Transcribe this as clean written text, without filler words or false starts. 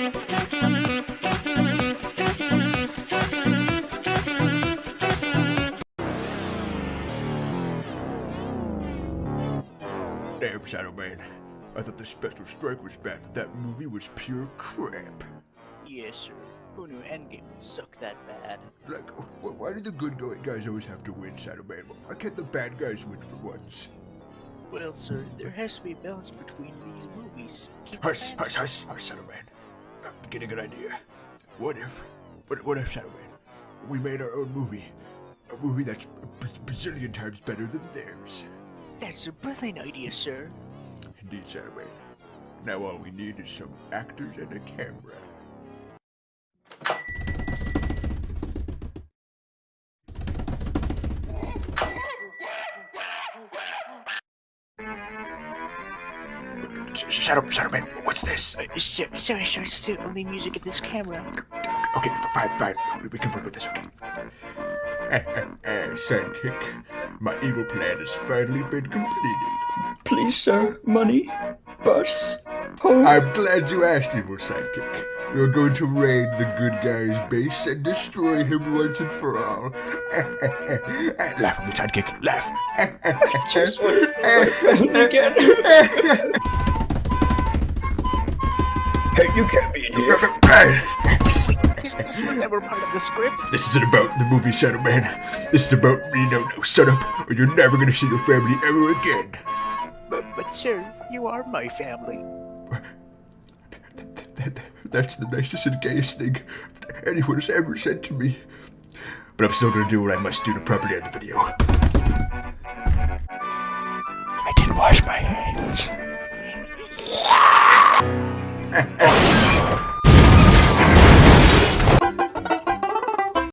Damn, Shadow Man. I thought the special strike was bad, but that movie was pure crap. Yes, sir. Who knew Endgame would suck that bad? Like, why do the good guys always have to win, Shadow Man? Why can't the bad guys win for once? Well, sir, there has to be a balance between these movies. Hush, Shadow Man. I'm getting an idea. What if, Shadow Man, we made our own movie? A movie that's a bazillion times better than theirs. That's a brilliant idea, sir. Indeed, Shadow Man. Now all we need is some actors and a camera. Shadow Man, what's this? Sir, it's the only music in this camera. Okay, fine. We can work with this, okay? Sidekick, my evil plan has finally been completed. Please, sir, money, bus, home. I'm glad you asked, evil sidekick. We're going to raid the good guy's base and destroy him once and for all. Laugh at me, sidekick, laugh. I just want to see my family again. Hey, you can't be in here. This was never part of the script. This isn't about the movie, Shadow Man. This is about me. No, shut up, or you're never gonna see your family ever again. But sir, you are my family. That's the nicest and gayest thing anyone has ever said to me. But I'm still gonna do what I must do to properly end the video.